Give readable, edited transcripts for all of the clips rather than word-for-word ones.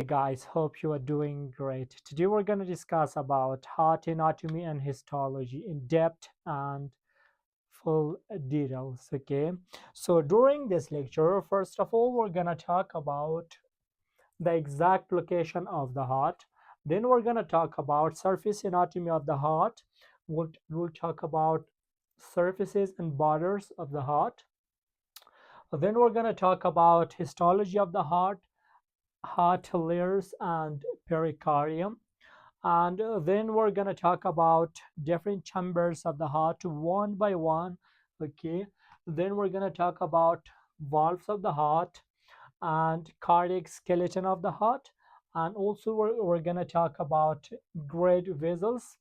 Hey guys, hope you are doing great. Today we're going to discuss about heart anatomy and histology in depth and full details. Okay, so during this lecture, first of all, we're going to talk about the exact location of the heart. Then we're going to talk about surface anatomy of the heart. We'll talk about surfaces and borders of the heart. Then we're going to talk about histology of the heart layers and pericardium. And then we're going to talk about different chambers of the heart one by one. Okay, then we're going to talk about valves of the heart and cardiac skeleton of the heart, and also we're going to talk about great vessels,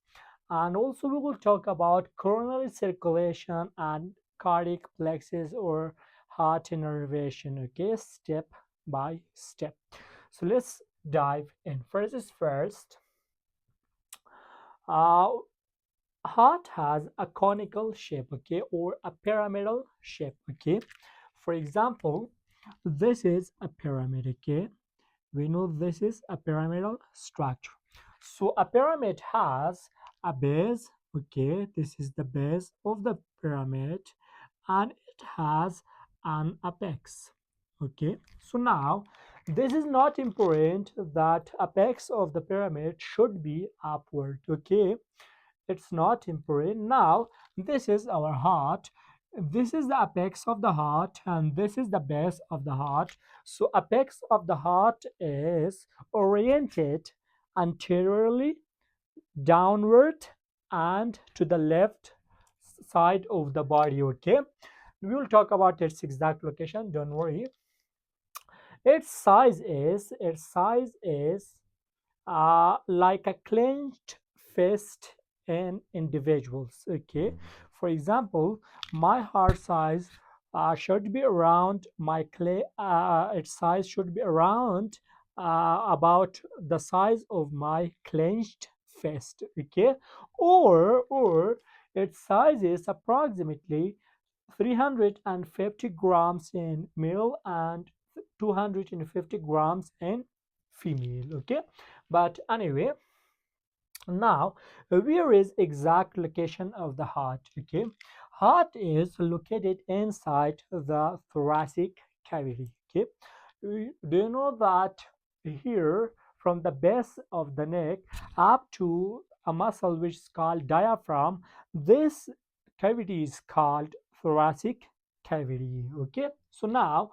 and also we will talk about coronary circulation and cardiac plexus or heart innervation. Okay, step by step. So let's dive in. First is first. uh, Heart has a conical shape, okay, or a pyramidal shape. Okay, for example, this is a pyramid. Okay, we know this is a pyramidal structure. So a pyramid has a base. Okay, this is the base of the pyramid, and it has an apex. Okay, so now this is not important that apex of the pyramid should be upward. Okay, it's not important. Now this is our heart. This is the apex of the heart, and this is the base of the heart. So apex of the heart is oriented anteriorly downward and to the left side of the body. Okay, we will talk about its exact location, don't worry. Its size is like a clenched fist in individuals. Okay, for example, my heart size should be around my clay its size should be around about the size of my clenched fist. Okay, or its size is approximately 350 grams in male and 250 grams in female. Okay, but anyway, now where is exact location of the heart? Okay, heart is located inside the thoracic cavity. Okay, do you know that here from the base of the neck up to a muscle which is called diaphragm, this cavity is called thoracic cavity. Okay, so now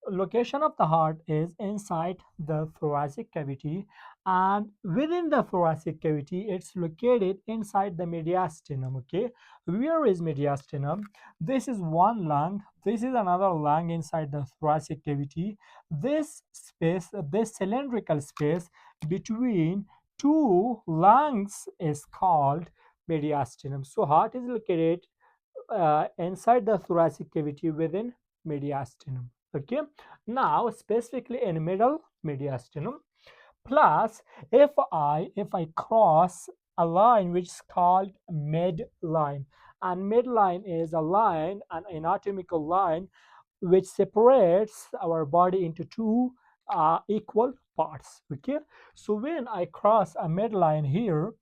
location of the heart is inside the thoracic cavity, and within the thoracic cavity it's located inside the mediastinum. Okay, where is mediastinum? This is one lung, this is another lung inside the thoracic cavity. This space, this cylindrical space between two lungs is called mediastinum. So heart is located inside the thoracic cavity within mediastinum. Okay, now specifically in middle mediastinum. Plus, if I cross a line which is called midline, and midline is a line, an anatomical line which separates our body into two equal parts. Okay, so when I cross a midline here,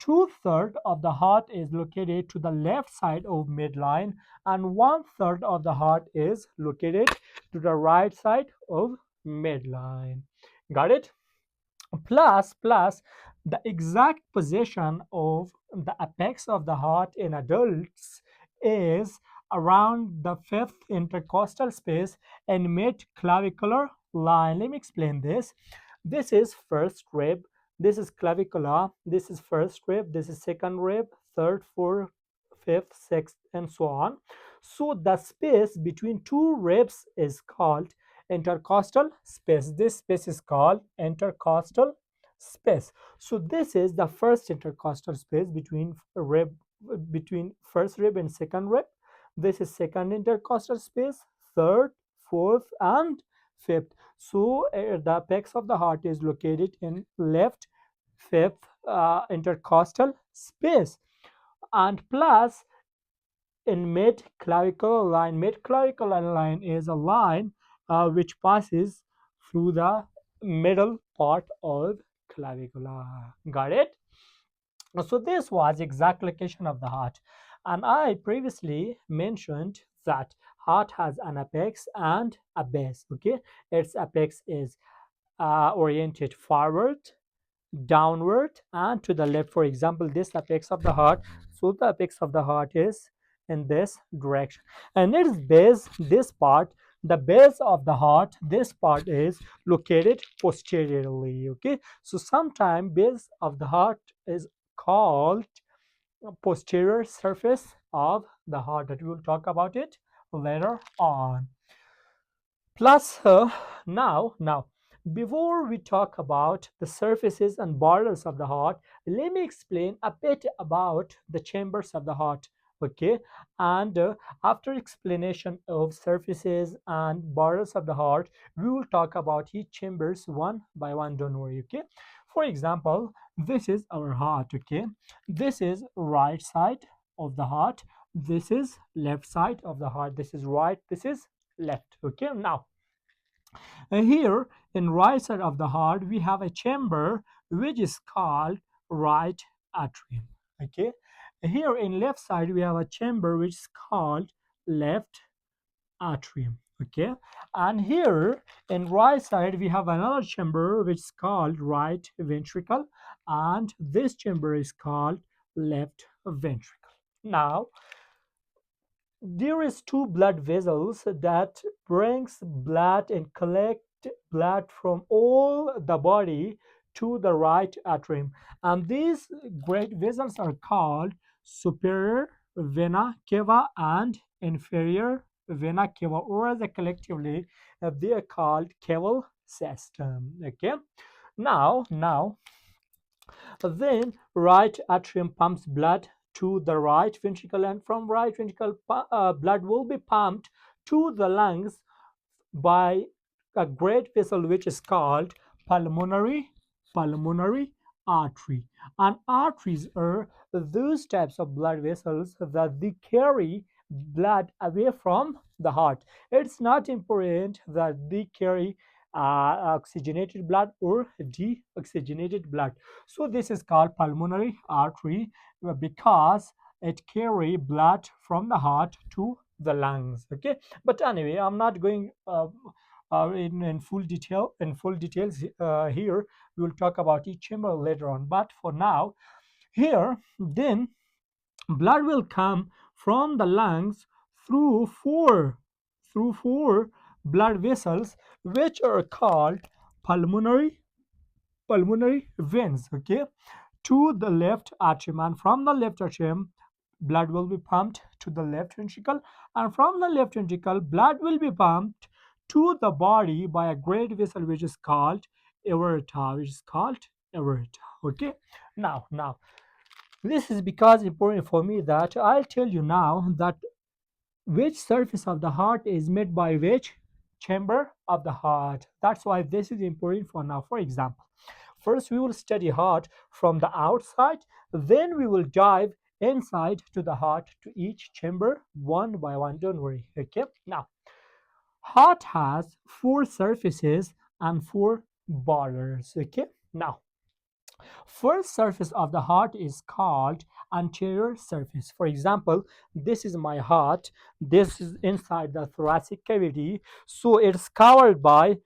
two-thirds of the heart is located to the left side of midline, and one-third of the heart is located to the right side of midline. Got it? Plus the exact position of the apex of the heart in adults is around the fifth intercostal space and mid clavicular line. Let me explain this. This is first rib, this is clavicula, this is first rib, this is second rib, third, fourth, fifth, sixth, and so on. So the space between two ribs is called intercostal space. This space is called intercostal space. So this is the first intercostal space between first rib and second rib. This is second intercostal space, third, fourth, and fifth. So the apex of the heart is located in left fifth intercostal space, and plus in mid clavicular line. Mid clavicular line is a line which passes through the middle part of clavicula. Got it? So this was exact location of the heart. And I previously mentioned that heart has an apex and a base. Okay, its apex is oriented forward, downward, and to the left. For example, this apex of the heart, so the apex of the heart is in this direction, and its base, this part, the base of the heart, this part is located posteriorly. Okay, so sometime base of the heart is called posterior surface of the heart, that we will talk about it later on. Plus, now, before we talk about the surfaces and borders of the heart, let me explain a bit about the chambers of the heart. Okay, and after explanation of surfaces and borders of the heart, we will talk about each chambers one by one. Don't worry. Okay. For example, this is our heart. Okay, this is right side of the heart. This is left side of the heart. This is right. This is left. Okay, now here in right side of the heart we have a chamber which is called right atrium. Okay, here in left side we have a chamber which is called left atrium. Okay, and here in right side we have another chamber which is called right ventricle, and this chamber is called left ventricle. Now there is two blood vessels that brings blood and collect blood from all the body to the right atrium, and these great vessels are called superior vena cava and inferior vena cava, or as a collectively they are called caval system. Okay, now then right atrium pumps blood to the right ventricle, and from right ventricle blood will be pumped to the lungs by a great vessel which is called pulmonary artery. And arteries are those types of blood vessels that they carry blood away from the heart. It's not important that they carry oxygenated blood or deoxygenated blood. So this is called pulmonary artery because it carry blood from the heart to the lungs. Okay, but anyway, I'm not going in full detail in full details here. We will talk about each chamber later on, but for now, here then blood will come from the lungs through four blood vessels which are called pulmonary veins. Okay, to the left atrium, and from the left atrium blood will be pumped to the left ventricle, and from the left ventricle blood will be pumped to the body by a great vessel which is called aorta. Okay, now this is because important for me that I'll tell you now that which surface of the heart is made by which chamber of the heart. That's why this is important for now. For example, first we will study heart from the outside, then we will dive inside to the heart to each chamber one by one. Don't worry. Okay, now heart has four surfaces and four borders. Okay, now first surface of the heart is called anterior surface. For example, this is my heart. This is inside the thoracic cavity, so it's covered by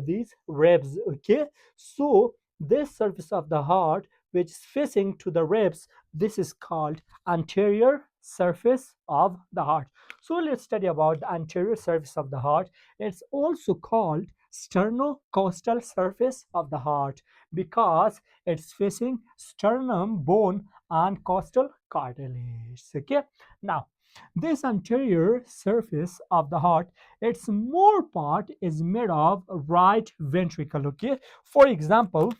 these ribs. Okay, so this surface of the heart, which is facing to the ribs, this is called anterior surface of the heart. So let's study about the anterior surface of the heart. It's also called sternocostal surface of the heart because it's facing sternum bone and costal cartilage. Okay, now this anterior surface of the heart, its more part is made of right ventricle. Okay, for example,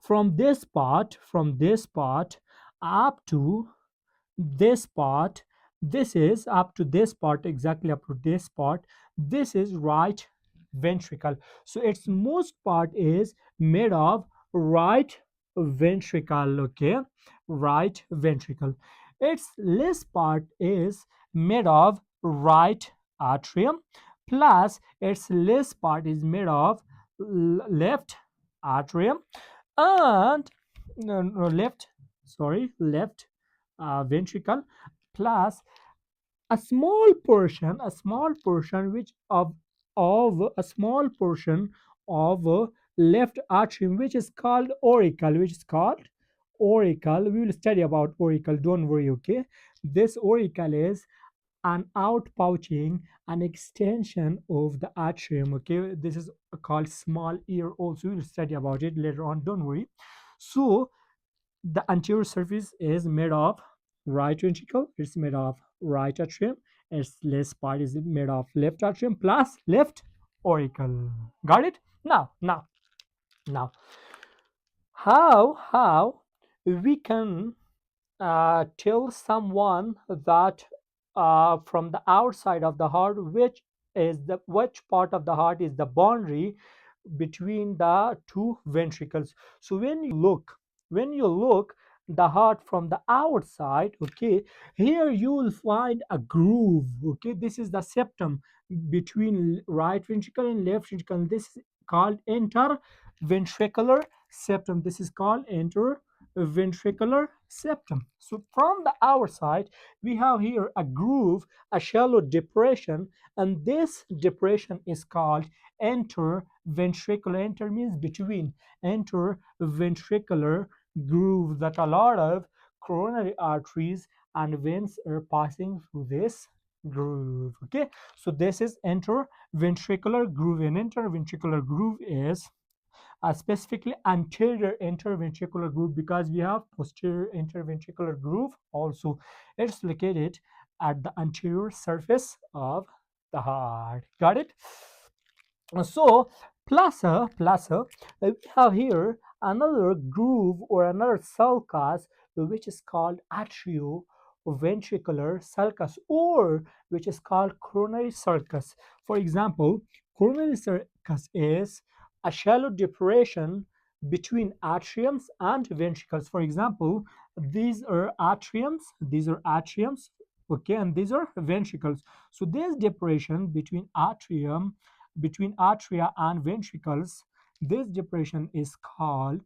from this part up to this part, this is up to this part, exactly up to this part, this is right ventricle. So its most part is made of right ventricle. Okay, right ventricle. Its less part is made of right atrium, plus its less part is made of left atrium and no, left, sorry, left ventricle, plus a small portion which of a small portion of left atrium, which is called auricle. We will study about auricle, don't worry, okay. This auricle is an outpouching, an extension of the atrium, okay. This is called small ear also. We'll study about it later on, don't worry. So the anterior surface is made of right ventricle, it's made of right atrium, its less part is made of left atrium plus left auricle. Got it? Now how we can tell someone that from the outside of the heart which part of the heart is the boundary between the two ventricles. So when you look the heart from the outside, okay, here you will find a groove, okay. This is the septum between right ventricle and left ventricle. This is called interventricular septum. This is called interventricular septum. So from the outside we have here a groove, a shallow depression, and this depression is called interventricular. Enter means between, interventricular groove, that a lot of coronary arteries and veins are passing through this groove, okay. So this is interventricular groove. An interventricular groove is specifically anterior interventricular groove, because we have posterior interventricular groove also. It's located at the anterior surface of the heart. Got it? So we have here another groove or another sulcus, which is called atrioventricular sulcus, or which is called coronary sulcus. For example, coronary sulcus is a shallow depression between atriums and ventricles. For example, these are atriums, okay, and these are ventricles. So this depression between atria and ventricles, this depression is called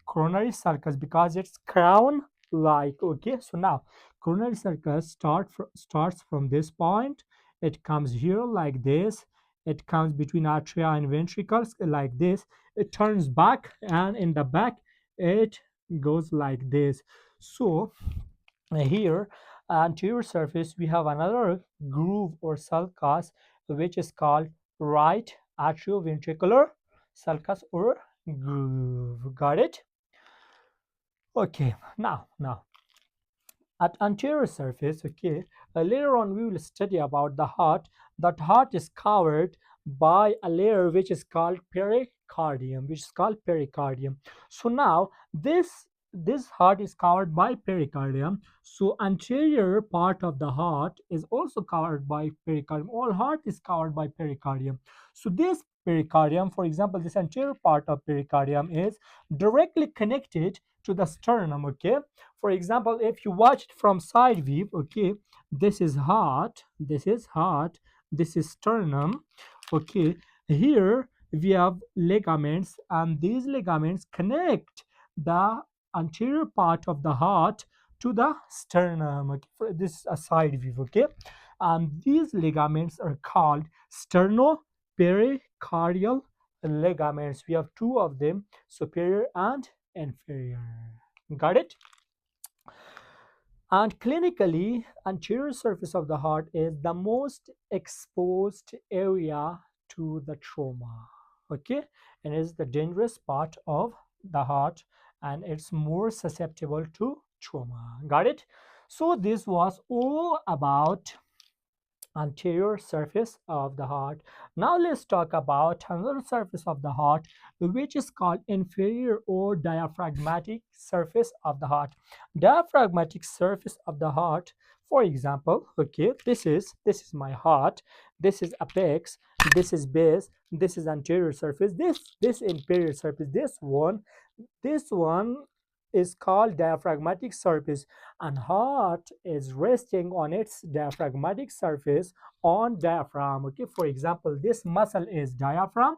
coronary sulcus because it's crown like, okay. So now coronary sulcus starts from this point, it comes here like this, it comes between atria and ventricles like this, it turns back, and in the back it goes like this. So here anterior surface we have another groove or sulcus, which is called right atrioventricular sulcus or groove. Got it? Okay, now at anterior surface, okay, later on we will study about the heart. That heart is covered by a layer which is called pericardium. So now this heart is covered by pericardium. So anterior part of the heart is also covered by pericardium. All heart is covered by pericardium. So this pericardium, for example, this anterior part of pericardium is directly connected to the sternum, okay. For example, if you watch it from side view, okay, this is heart, this is sternum, okay. Here we have ligaments, and these ligaments connect the anterior part of the heart to the sternum, okay. This is a side view, okay, and these ligaments are called sternopericardial ligaments. We have two of them, superior and inferior. Got it? And clinically, anterior surface of the heart is the most exposed area to the trauma, okay, and is the dangerous part of the heart, and it's more susceptible to trauma. Got it? So this was all about anterior surface of the heart. Now let's talk about another surface of the heart, which is called inferior or diaphragmatic surface of the heart. Diaphragmatic surface of the heart, for example, okay, this is my heart, this is apex, this is base, this is anterior surface, this inferior surface, this one is called diaphragmatic surface, and heart is resting on its diaphragmatic surface on diaphragm. Okay, for example, this muscle is diaphragm,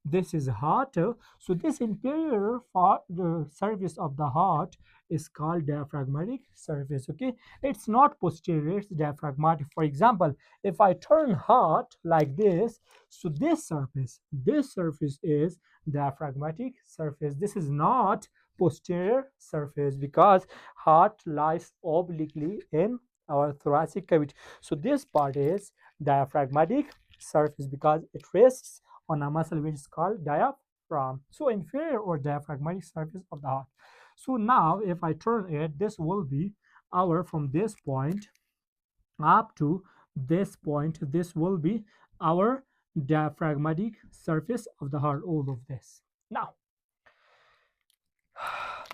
this is heart. So this inferior part, the surface of the heart is called diaphragmatic surface. Okay, it's not posterior, it's diaphragmatic. For example, if I turn heart like this, so this surface is diaphragmatic surface. This is not posterior surface because heart lies obliquely in our thoracic cavity. So this part is diaphragmatic surface because it rests on a muscle which is called diaphragm. So inferior or diaphragmatic surface of the heart. So now if I turn it, this will be our from this point up to this point, this will be our diaphragmatic surface of the heart, all of this.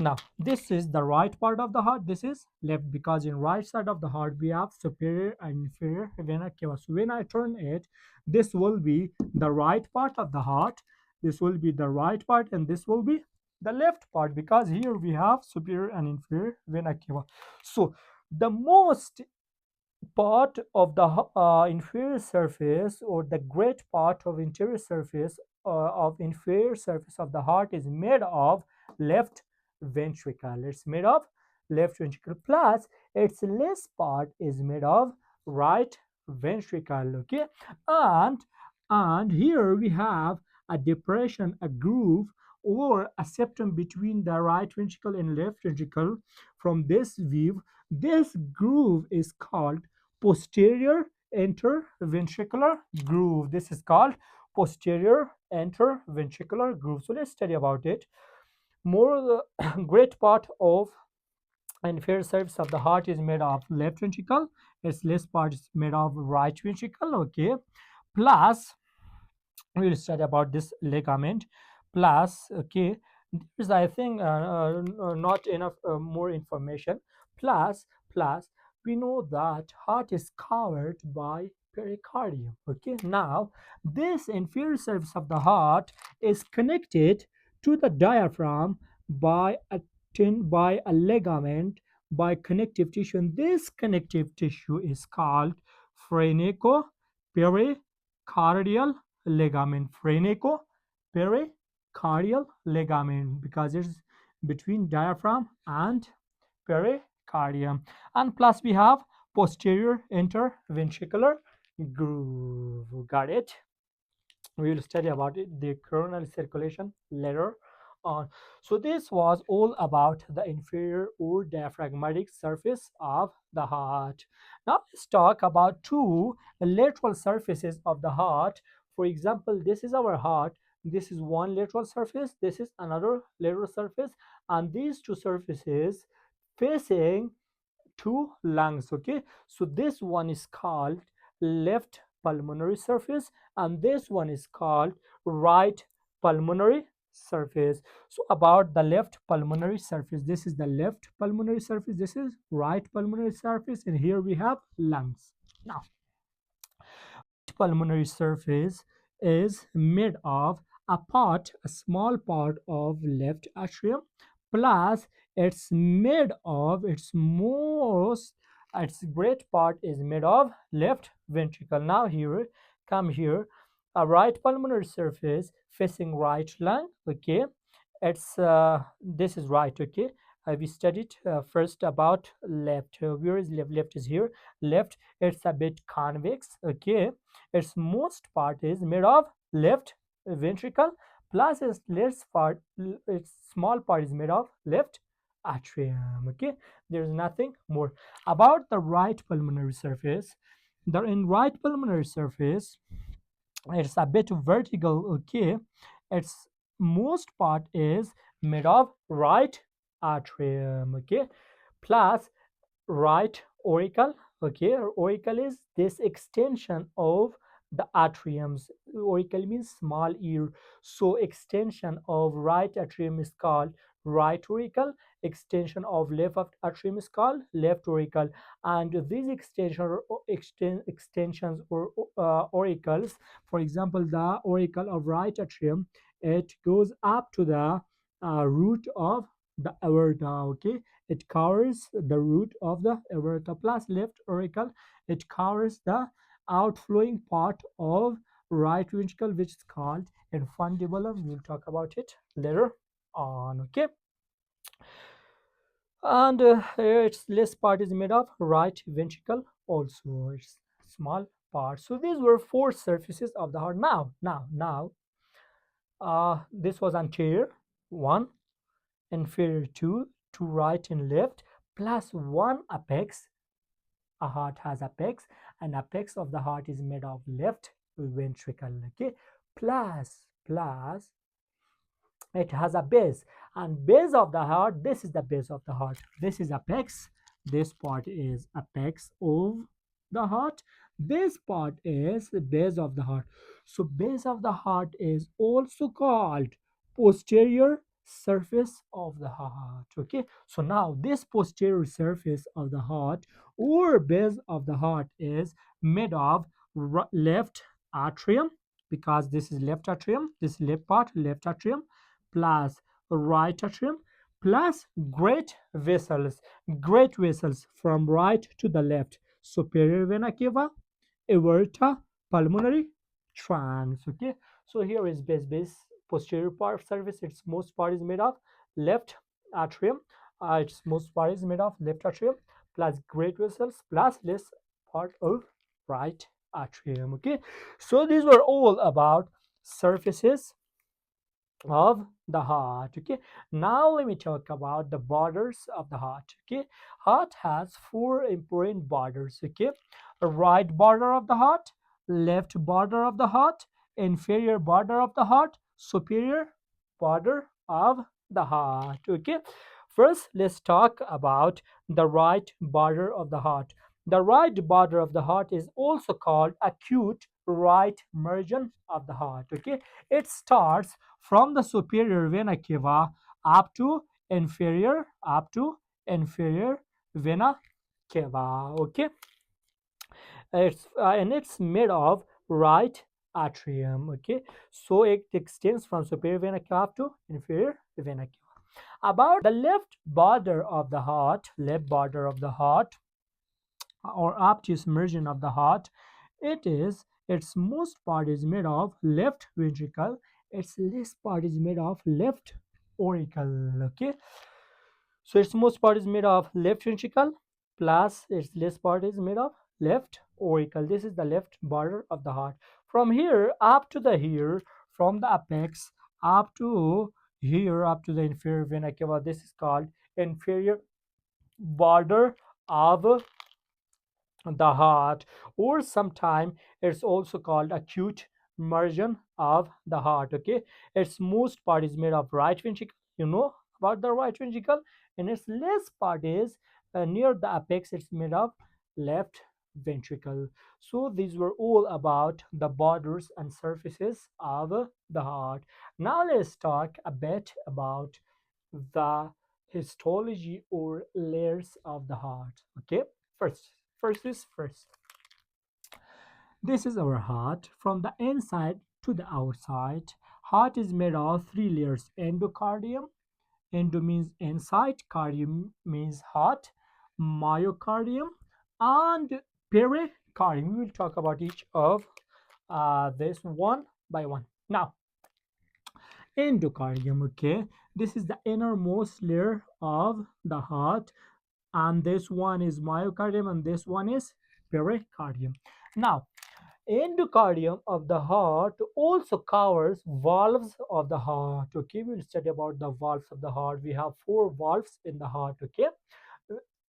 Now this is the right part of the heart, this is left, because in right side of the heart we have superior and inferior vena cava. So when I turn it, this will be the right part of the heart, this will be the right part, and this will be the left part, because here we have superior and inferior vena cava. So the most part of the inferior surface, or the great part of interior surface of inferior surface of the heart, is made of left ventricle. It's made of left ventricle, plus its less part is made of right ventricle. Okay, and here we have a depression, a groove, or a septum between the right ventricle and left ventricle. From this view, this groove is called posterior interventricular groove. This is called posterior interventricular groove. So let's study about it more. The great part of inferior surface of the heart is made of left ventricle, its less part is made of right ventricle. Okay, plus we will study about this ligament, plus okay, there's I think not enough more information. Plus we know that heart is covered by pericardium. Okay, now this inferior surface of the heart is connected to the diaphragm by a ligament, by connective tissue, and this connective tissue is called phrenico pericardial ligament. Phrenico pericardial ligament, because it's between diaphragm and pericardium. And plus we have posterior interventricular groove. Got it? We will study about it, the coronary circulation later on. So this was all about the inferior or diaphragmatic surface of the heart. Now let's talk about two lateral surfaces of the heart. For example, this is our heart, this is one lateral surface, this is another lateral surface, and these two surfaces facing two lungs. Okay, so this one is called left pulmonary surface, and this one is called right pulmonary surface. So about the left pulmonary surface, this is the left pulmonary surface, this is right pulmonary surface, and here we have lungs. Now pulmonary surface is made of a small part of left atrium, plus its great part is made of left ventricle. Now here, come here, a right pulmonary surface facing right lung. Okay, it's this is right. Okay, we studied first about left. Where is left? Left is here. Left, it's a bit convex. Okay, its most part is made of left ventricle, plus its small part is made of left atrium. Okay, there's nothing more about the right pulmonary surface. The in right pulmonary surface, it's a bit vertical. Okay, its most part is made of right atrium. Okay, plus right auricle. Okay, auricle is this extension of the atriums. Auricle means small ear, so extension of right atrium is called right auricle, extension of atrium is called left auricle. And these extensions or auricles, for example, the auricle of right atrium, it goes up to the root of the aorta. Okay, it covers the root of the aorta, plus left auricle, it covers the outflowing part of right ventricle, which is called infundibulum. We'll talk about it later on. Okay, and its less part is made of right ventricle, also its small part. So these were four surfaces of the heart. Now this was anterior one, inferior two, to right and left, plus one apex. A heart has apex, and apex of the heart is made of left ventricle. Okay, plus it has a base, and base of the heart, this is the base of the heart, this is apex, this part is apex of the heart, this part is the base of the heart. So base of the heart is also called posterior surface of the heart. Okay, so now this posterior surface of the heart or base of the heart is made of left atrium, because this is left atrium, this left part left atrium, plus right atrium, plus great vessels from right to the left, superior vena cava, aorta, pulmonary trunks. Okay, so here is base posterior part surface, its most part is made of left atrium, its most part is made of left atrium, plus great vessels, plus less part of right atrium. Okay, so these were all about surfaces of the heart. Okay, now let me talk about the borders of the heart. Okay, heart has four important borders. Okay, a right border of the heart, left border of the heart, inferior border of the heart, superior border of the heart. Okay, first let's talk about the right border of the heart. The right border of the heart is also called acute right margin of the heart. Okay, it starts from the superior vena cava up to inferior vena cava. Okay, it's made of right atrium. Okay, so it extends from superior vena cava to inferior vena cava. About the left border of the heart, or obtuse margin of the heart, its most part is made of left ventricle, its least part is made of left auricle. Okay, so its most part is made of left ventricle, plus its least part is made of left auricle. This is the left border of the heart. From here up to the here, from the apex up to here, up to the inferior vena cava, this is called inferior border of the heart, or sometime it's also called acute margin of the heart. Okay, its most part is made of right ventricle, you know about the right ventricle, and its less part is near the apex, it's made of left ventricle. So these were all about the borders and surfaces of the heart. Now let's talk a bit about the histology or layers of the heart. Okay, first is first. This is our heart. From the inside to the outside, heart is made of three layers: endocardium. Endo means inside, cardium means heart, myocardium, and pericardium. We will talk about each of this one by one. Now, endocardium. Okay, this is the innermost layer of the heart, and this one is myocardium, and this one is pericardium. Now, endocardium of the heart also covers valves of the heart. Okay, we'll study about the valves of the heart. We have four valves in the heart. Okay,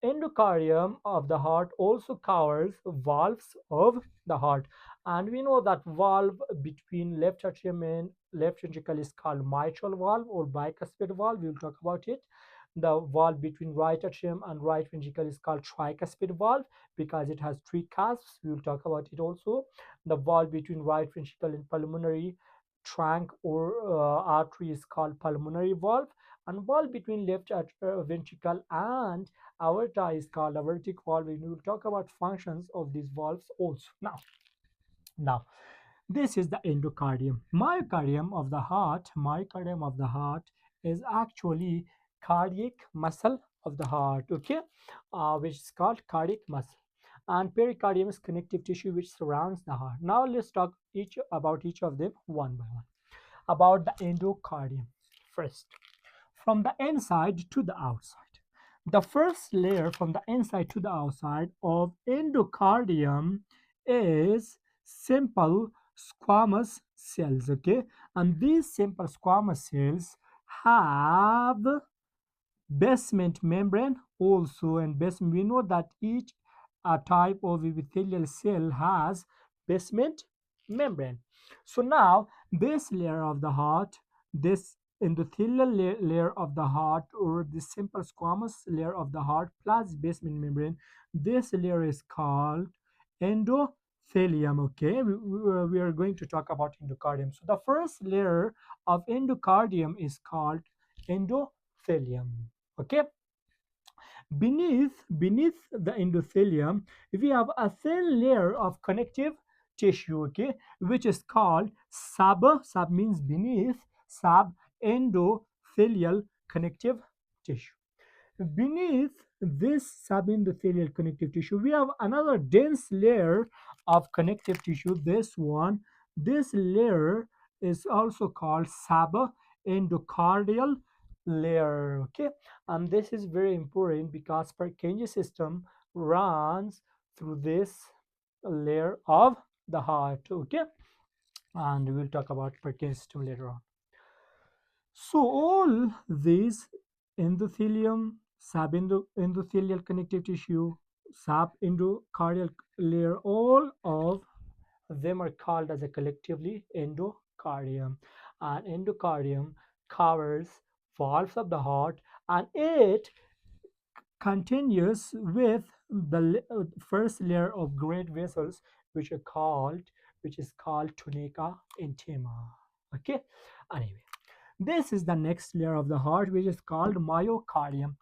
endocardium of the heart also covers valves of the heart, and we know that valve between left atrium and left ventricle is called mitral valve or bicuspid valve. We will talk about it. The valve between right atrium and right ventricle is called tricuspid valve because it has three cusps. We will talk about it also. The valve between right ventricle and pulmonary trunk or artery is called pulmonary valve, and valve between left ventricle and aorta is called aortic valve. We will talk about functions of these valves also. Now this is the endocardium. Myocardium of the heart is actually cardiac muscle of the heart, okay, which is called cardiac muscle. And pericardium is connective tissue which surrounds the heart. Now let's talk about each of them one by one. About the endocardium first, from the inside to the outside. The first layer from the inside to the outside of endocardium is simple squamous cells, okay, and these simple squamous cells have basement membrane also, and basement, we know that each type of epithelial cell has basement membrane. So now this layer of the heart, this endothelial layer of the heart, or the simple squamous layer of the heart plus basement membrane, this layer is called endothelium, okay. We are going to talk about endocardium. So the first layer of endocardium is called endothelium, okay. Beneath the endothelium, we have a thin layer of connective tissue, okay, which is called sub means beneath, sub endothelial connective tissue. Beneath this subendothelial connective tissue, we have another dense layer of connective tissue. This layer is also called subendocardial layer. Okay, and this is very important because Purkinje system runs through this layer of the heart. Okay, and we will talk about Purkinje system later on. So all these endothelium, subendothelial connective tissue, subendocardial layer, all of them are called as a collectively endocardium. And endocardium covers valves of the heart, and it continues with the first layer of great vessels, which are called which is called tunica intima. Okay, anyway, this is the next layer of the heart, which is called myocardium.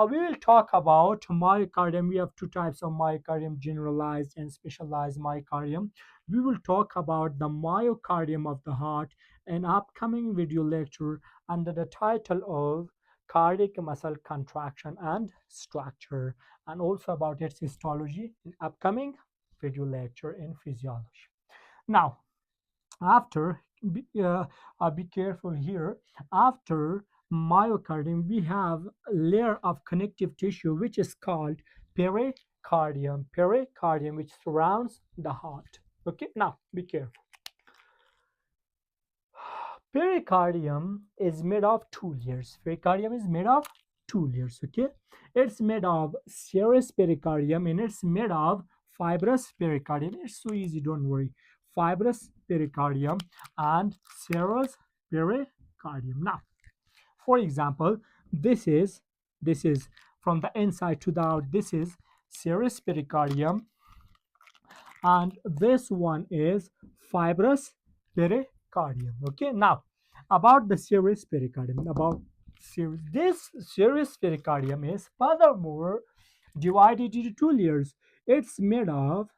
We will talk about myocardium. We have two types of myocardium: generalized and specialized myocardium. We will talk about the myocardium of the heart in upcoming video lecture under the title of cardiac muscle contraction and structure, and also about its histology in upcoming video lecture in physiology. Now, after be careful here, after myocardium we have a layer of connective tissue which is called pericardium which surrounds the heart. Okay, now be careful. Pericardium is made of two layers. Pericardium is made of two layers, okay. It's made of serous pericardium and it's made of fibrous pericardium. It's so easy, don't worry. Fibrous pericardium and serous pericardium. Now, for example, this is from the inside to the out. This is serous pericardium, and this one is fibrous pericardium. Okay, now about the serous pericardium. This serous pericardium is furthermore divided into two layers. It's made of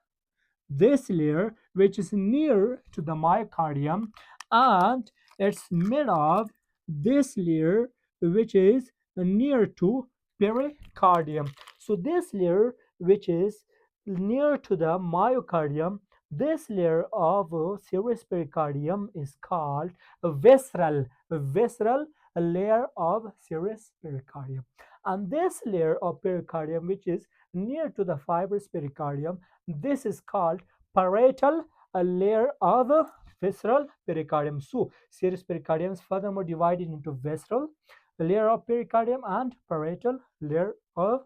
this layer which is near to the myocardium, and it's made of this layer which is near to pericardium. So this layer which is near to the myocardium, this layer of serous pericardium is called a visceral layer of serous pericardium. And this layer of pericardium which is near to the fibrous pericardium, this is called parietal layer of visceral pericardium. So serous pericardium is furthermore divided into visceral layer of pericardium and parietal layer of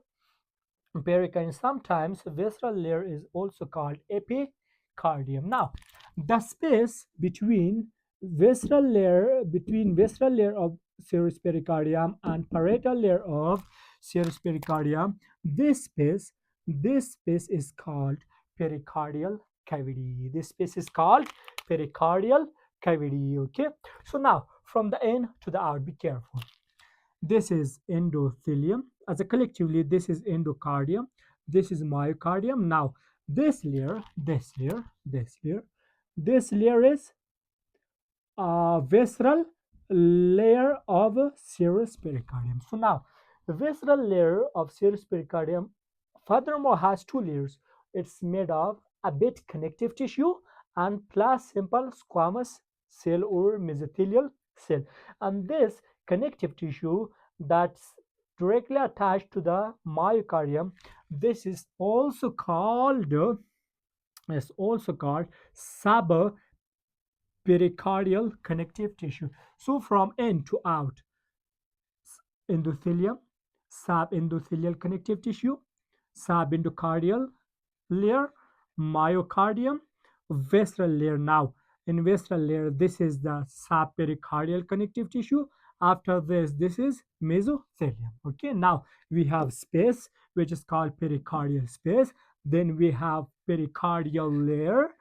pericardium. Sometimes visceral layer is also called epicardium. Now, the space between visceral layer of serous pericardium and parietal layer of serous pericardium, this space is called pericardial cavity. This space is called pericardial cavity. Okay. So now from the in to the out, be careful. This is endothelium. As a collectively, this is endocardium. This is myocardium. Now, this layer is a visceral layer of serous pericardium. So now, the visceral layer of serous pericardium furthermore has two layers. It's made of a bit connective tissue and plus simple squamous cell or mesothelial cell. And this connective tissue that's directly attached to the myocardium, this is also called pericardial connective tissue. So from in to out, endothelium, subendothelial connective tissue, subendocardial layer, myocardium, visceral layer. Now, in visceral layer, this is the subpericardial connective tissue. After this is mesothelium. Okay, now we have space which is called pericardial space. Then we have pericardial layer.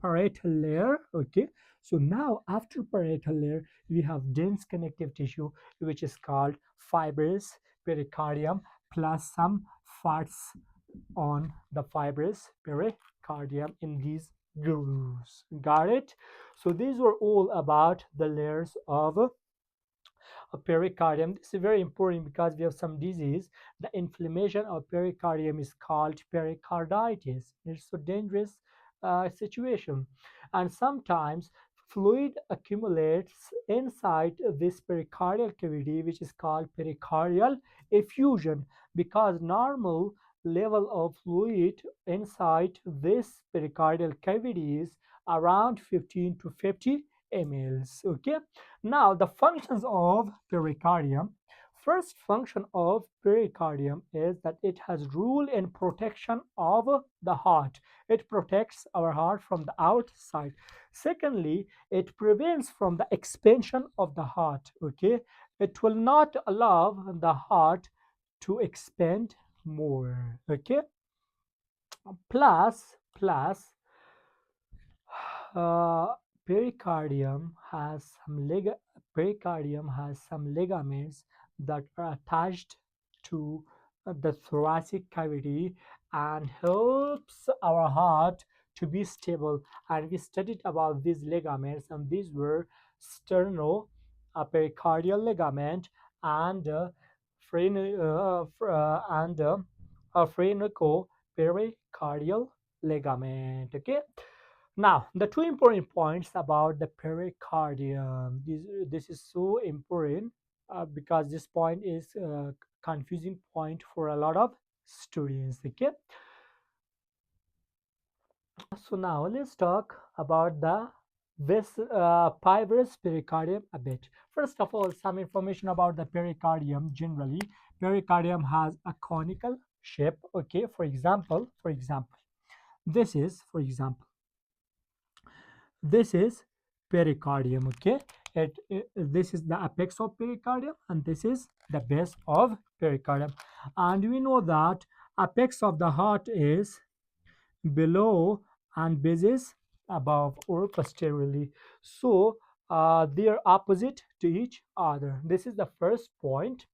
Parietal layer. Okay, so now after parietal layer, we have dense connective tissue which is called fibrous pericardium plus some fats on the fibrous pericardium in these grooves. Got it? So these were all about the layers of a pericardium. This is very important because we have some disease. The inflammation of pericardium is called pericarditis. It's a dangerous situation, and sometimes fluid accumulates inside this pericardial cavity, which is called pericardial effusion, because normal level of fluid inside this pericardial cavity is around 15 to 50 mLs. Okay, now the functions of pericardium. First function of pericardium is that it has role in protection of the heart. It protects our heart from the outside. Secondly, it prevents from the expansion of the heart. Okay, it will not allow the heart to expand more. Okay, plus uh, pericardium has some ligaments that are attached to the thoracic cavity and helps our heart to be stable. And we studied about these ligaments, and these were sterno pericardial ligament and phrenico pericardial ligament. Okay, now, the two important points about the pericardium. This is so important because this point is a confusing point for a lot of students. Okay, so now let's talk about this fibrous pericardium a bit. First of all, some information about the pericardium. Generally, pericardium has a conical shape. Okay, for example, this is pericardium. Okay, this is the apex of pericardium and this is the base of pericardium, and we know that apex of the heart is below and base is above or posteriorly, so they are opposite to each other. This is the first point.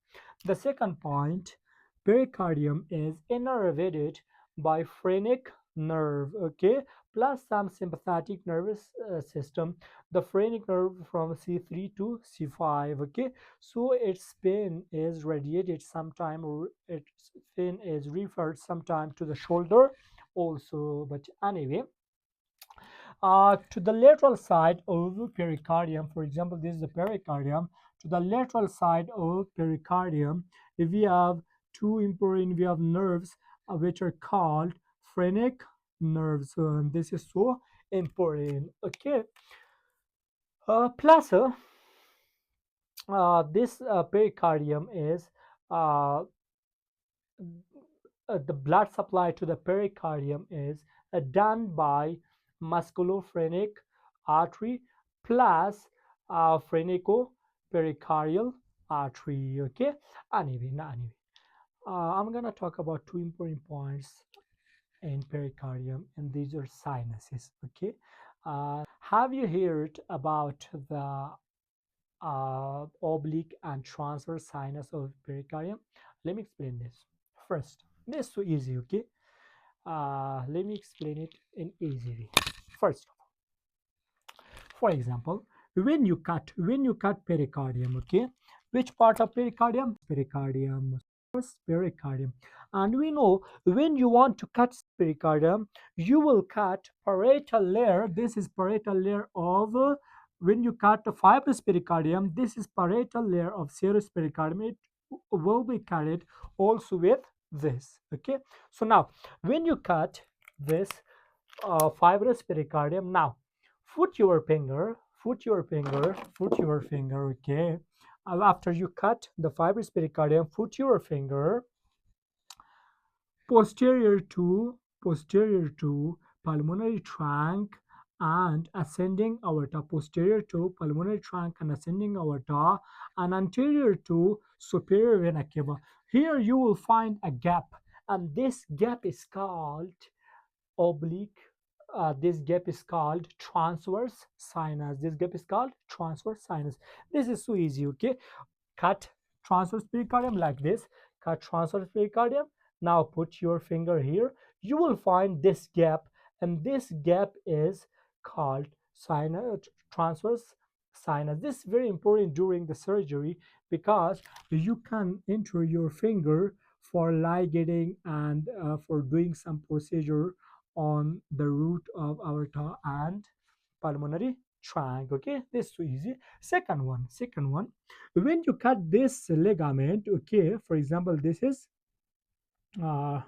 The second point, pericardium is innervated by phrenic nerve, okay, plus some sympathetic nervous system. The phrenic nerve from C3 to C5, okay, so its spin is radiated sometime, or its spin is referred sometime to the shoulder also. But anyway, to the lateral side of pericardium, for example, this is the pericardium. To the lateral side of pericardium, we have we have nerves which are called phrenic nerves. And this is so important. Okay, plus this pericardium is uh, the blood supply to the pericardium is done by musculophrenic artery plus phrenico-pericardial artery. Okay, anyway, I'm gonna talk about two important points in pericardium, and these are sinuses. Okay, have you heard about the oblique and transverse sinus of pericardium? Let me explain this. First, this is so easy. Okay, let me explain it in easy way. First, for example, when you cut pericardium, okay, which part of pericardium, and we know when you want to cut pericardium, you will cut parietal layer. This is parietal layer of when you cut the fibrous pericardium, this is parietal layer of serous pericardium. It will be carried also with this, okay. So now when you cut this fibrous pericardium, now put your finger, okay. After you cut the fibrous pericardium, put your finger posterior to pulmonary trunk and ascending aorta, posterior to pulmonary trunk and ascending aorta, and anterior to superior vena cava. Here you will find a gap, and this gap is called oblique. This gap is called transverse sinus. This is so easy, okay. Cut transverse pericardium like this. Cut transverse pericardium. Now put your finger here. You will find this gap, and this gap is called sinus, transverse sinus. This is very important during the surgery because you can enter your finger for ligating and for doing some procedure on the root of aorta and pulmonary trunk, okay. This is so easy. Second one, when you cut this ligament, okay, for example, uh,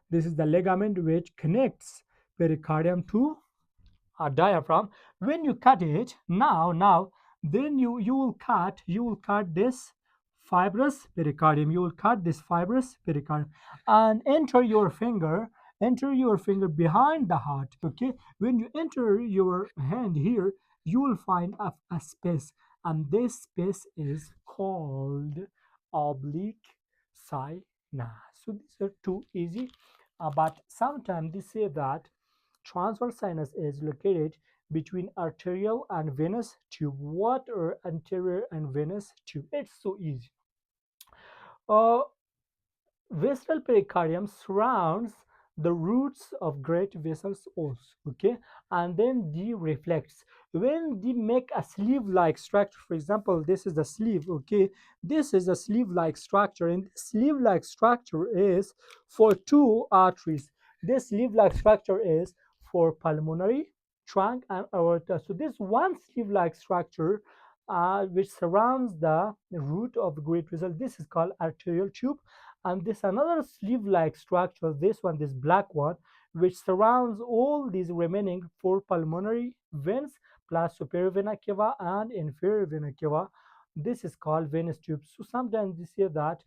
this is the ligament which connects pericardium to a diaphragm. When you cut it, now then you will cut this fibrous pericardium and enter your finger behind the heart, okay. When you enter your hand here, you will find a space, and this space is called oblique sinus. So these are too easy, but sometimes they say that transverse sinus is located between arterial and venous tube. What are anterior and venous tube? It's so easy. Uh, Visceral pericardium surrounds the roots of great vessels also, okay, and then the reflects when they make a sleeve-like structure. For example, this is the sleeve, okay. This is a sleeve-like structure, and this sleeve-like structure is for two arteries. This sleeve-like structure is for pulmonary trunk and aorta. So this one sleeve-like structure which surrounds the root of the great vessel, this is called arterial tube. And this another sleeve-like structure, this black one, which surrounds all these remaining four pulmonary veins plus superior vena cava and inferior vena cava. This is called venous tube. So sometimes they say that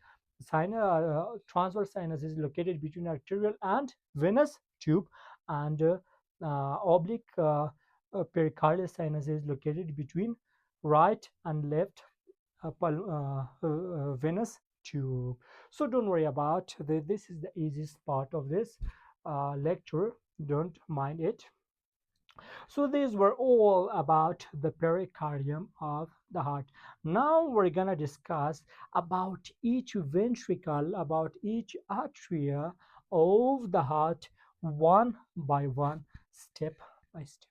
transverse sinus is located between arterial and venous tube, and oblique pericardial sinus is located between right and left venous tube. So don't worry about this is the easiest part of this lecture. Don't mind it. So these were all about the pericardium of the heart. Now we're gonna discuss about each ventricle, about each atria of the heart, one by one, step by step.